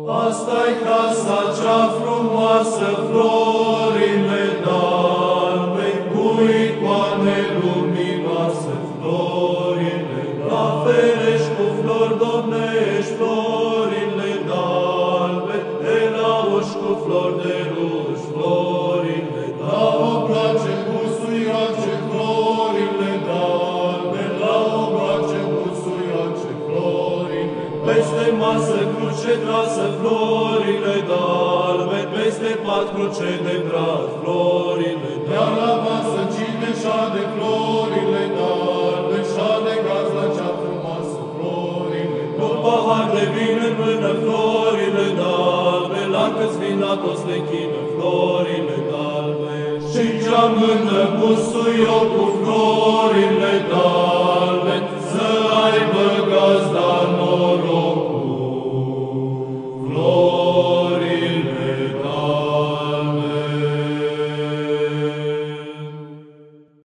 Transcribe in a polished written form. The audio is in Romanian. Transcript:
Asta-i casa cea frumoasă, florile d'albe, cu icoane luminoase, florile la ferești cu flori domnești, florile d'albe, de la uși cu flori de ruși, florile d'albe. La oblace busuioace, florile d'albe, la oblace busuioace, florile d'albe. Peste masă cruce trasă, florile d'albe, peste pat cruce de brad, florile d'albe. Iar la masă cine șade, florile d'albe, șade gazda cea frumoasă, florile d'albe. Cu pahar de vin în mână, florile d'albe, la câți vina toți le chină, florile d'albe. Și cea mână busuioc cu florile